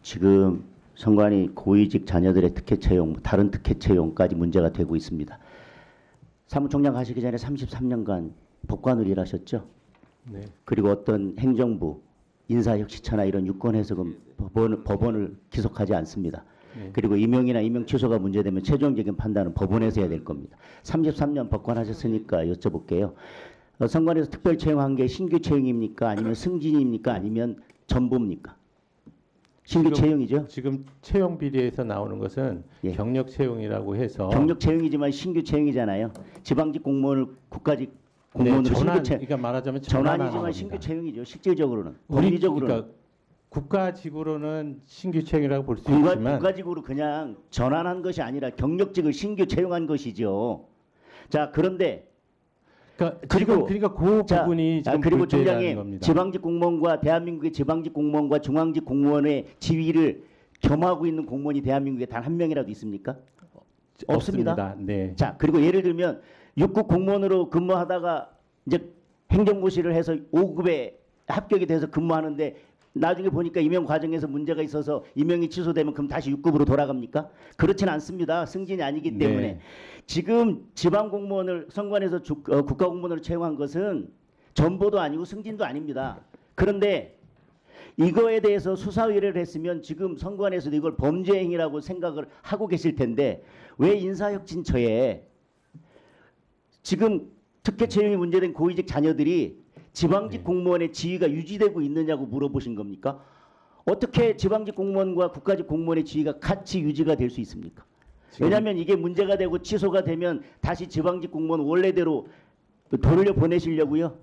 지금 선관위 고위직 자녀들의 특혜 채용, 다른 특혜 채용까지 문제가 되고 있습니다. 사무총장 하시기 전에 33년간 법관을 일하셨죠? 네. 그리고 어떤 행정부, 인사혁신처나 이런 유권 해석은 법원을 기속하지 않습니다. 네. 그리고 임용이나 임용 취소가 문제되면 최종적인 판단은 법원에서 해야 될 겁니다. 33년 법관 하셨으니까 여쭤볼게요. 선관위에서 특별 채용한 게 신규 채용입니까? 아니면 승진입니까? 아니면 전부입니까? 신규 채용이죠? 지금 채용 비리에서 나오는 것은 예. 경력 채용이라고 해서 경력 채용이지만 신규 채용이잖아요. 지방직 공무원을 국가직 공무원으로 네, 전환, 신규 채용. 그러니까 말하자면 전환이지만 신규 채용이죠. 실질적으로는. 법리적으로는. 그러니까 국가직으로는 신규 채용이라고 볼 수 있지만 국가직으로 그냥 전환한 것이 아니라 경력직을 신규 채용한 것이죠. 자, 그런데 그러니까 그 부분이 지금 그리고 문제라는 총장님, 겁니다. 지방직 공무원과 대한민국의 지방직 공무원과 중앙직 공무원의 지위를 겸하고 있는 공무원이 대한민국에 단 한 명이라도 있습니까? 없습니다. 네. 자, 그리고 예를 들면 6급 공무원으로 근무하다가 이제 행정고시를 해서 5급에 합격이 돼서 근무하는데 나중에 보니까 임용 과정에서 문제가 있어서 임용이 취소되면 그럼 다시 6급으로 돌아갑니까? 그렇지는 않습니다. 승진이 아니기 때문에. 네. 지금 지방 공무원을 선관에서 국가 공무원으로 채용한 것은 전보도 아니고 승진도 아닙니다. 그런데 이거에 대해서 수사 의뢰를 했으면 지금 선관에서도 이걸 범죄 행위라고 생각을 하고 계실 텐데 왜 인사혁신처에 지금 특혜 채용이 문제된 고위직 자녀들이 지방직 공무원의 지위가 유지되고 있느냐고 물어보신 겁니까? 어떻게 지방직 공무원과 국가직 공무원의 지위가 같이 유지가 될 수 있습니까? 왜냐하면 이게 문제가 되고 취소가 되면 다시 지방직 공무원 원래대로 돌려보내시려고요?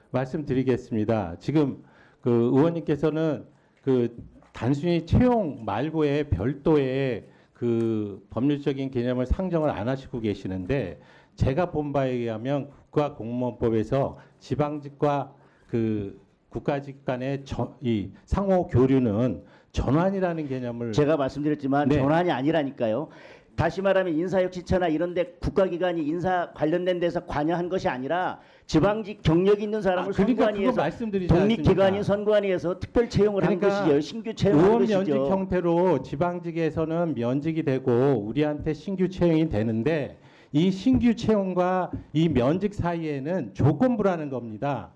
말씀드리겠습니다. 지금 그 의원님께서는 그 단순히 채용 말고의 별도의 그 법률적인 개념을 상정을 안 하시고 계시는데 제가 본 바에 의하면 국가공무원법에서 지방직과 그 국가직 간의 이 상호 교류는 전환이라는 개념을 제가 말씀드렸지만 네. 전환이 아니라니까요. 다시 말하면 인사혁신처나 이런 데 국가기관이 인사 관련된 데서 관여한 것이 아니라 지방직 경력이 있는 사람을 선관위에서 독립기관인 선관위에서 특별 채용을 한 것이죠. 신규 채용한 의원 것이죠. 면직 형태로 지방직에서는 면직이 되고 우리한테 신규 채용이 되는데 이 신규 채용과 이 면직 사이에는 조건부라는 겁니다.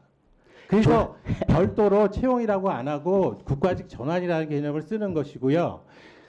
그래서 별도로 채용이라고 안 하고 국가직 전환이라는 개념을 쓰는 것이고요.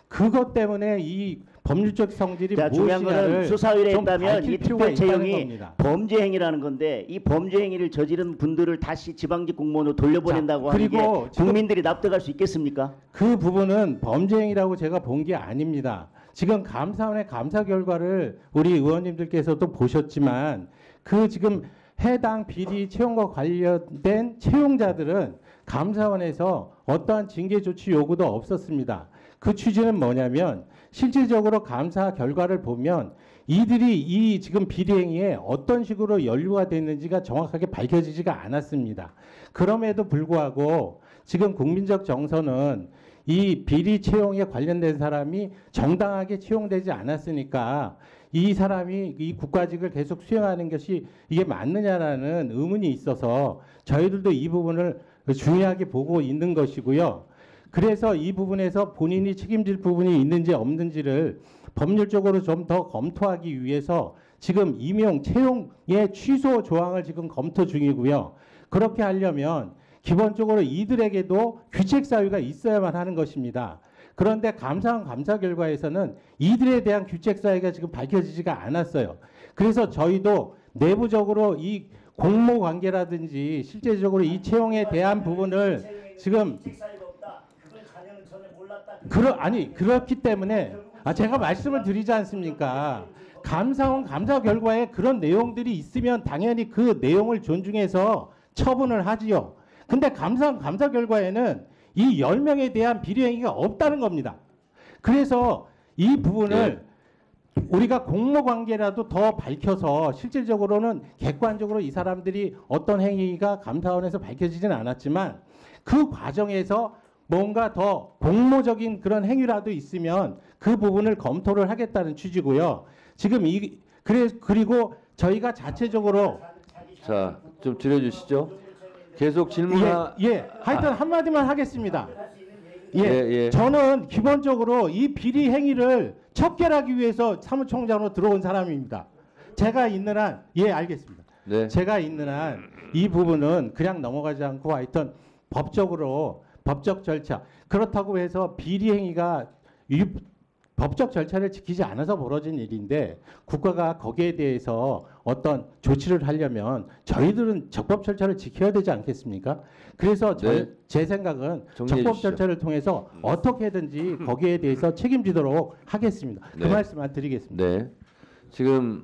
그것 때문에 이 법률적 성질이 중요한 무엇이냐를 거는 수사 의뢰했다면 이 필요가 특별 있다는 채용이 겁니다. 범죄 범죄 행위라는 건데 이 범죄 행위를 저지른 분들을 다시 지방직 공무원으로 돌려보낸다고 하는 게 국민들이 납득할 수 있겠습니까? 그 부분은 범죄 행위라고 제가 본 게 아닙니다. 지금 감사원의 감사 결과를 우리 의원님들께서도 보셨지만 그 지금 해당 비리 채용과 관련된 채용자들은 감사원에서 어떠한 징계 조치 요구도 없었습니다. 그 취지는 뭐냐면 실질적으로 감사 결과를 보면 이들이 이 지금 비리 행위에 어떤 식으로 연루가 됐는지가 정확하게 밝혀지지가 않았습니다. 그럼에도 불구하고 지금 국민적 정서는 이 비리 채용에 관련된 사람이 정당하게 채용되지 않았으니까 이 사람이 이 국가직을 계속 수행하는 것이 이게 맞느냐라는 의문이 있어서 저희들도 이 부분을 중요하게 보고 있는 것이고요. 그래서 이 부분에서 본인이 책임질 부분이 있는지 없는지를 법률적으로 좀 더 검토하기 위해서 지금 임용 채용의 취소 조항을 지금 검토 중이고요. 그렇게 하려면 기본적으로 이들에게도 규책 사유가 있어야만 하는 것입니다. 그런데 감사원 감사 결과에서는 이들에 대한 규책 사유가 지금 밝혀지지가 않았어요. 그래서 저희도 내부적으로 이 공모 관계라든지 실제적으로 이 채용에 대한 부분을 지금 그렇기 때문에 제가 말씀을 드리지 않습니까? 감사원 감사 결과에 그런 내용들이 있으면 당연히 그 내용을 존중해서 처분을 하지요. 근데 감사 결과에는 이 10명에 대한 비리 행위가 없다는 겁니다. 그래서 이 부분을 우리가 공모 관계라도 더 밝혀서 실질적으로는 객관적으로 이 사람들이 어떤 행위가 감사원에서 밝혀지지는 않았지만 그 과정에서 뭔가 더 공모적인 그런 행위라도 있으면 그 부분을 검토를 하겠다는 취지고요. 지금 그리고 저희가 자체적으로 자, 좀 줄여주시죠. 계속 질문 하여튼 한마디만 하겠습니다. 예, 저는 기본적으로 이 비리 행위를 척결하기 위해서 사무총장으로 들어온 사람입니다. 제가 있는 한, 예, 알겠습니다. 네. 제가 있는 한 이 부분은 그냥 넘어가지 않고 하여튼 법적으로 법적 절차, 그렇다고 해서 비리 행위가 법적 절차를 지키지 않아서 벌어진 일인데 국가가 거기에 대해서 어떤 조치를 하려면 저희들은 적법 절차를 지켜야 되지 않겠습니까? 그래서 네. 제 생각은 정리해 적법 주시죠. 절차를 통해서 어떻게든지 거기에 대해서 책임지도록 하겠습니다. 네. 그 말씀만 드리겠습니다. 네. 지금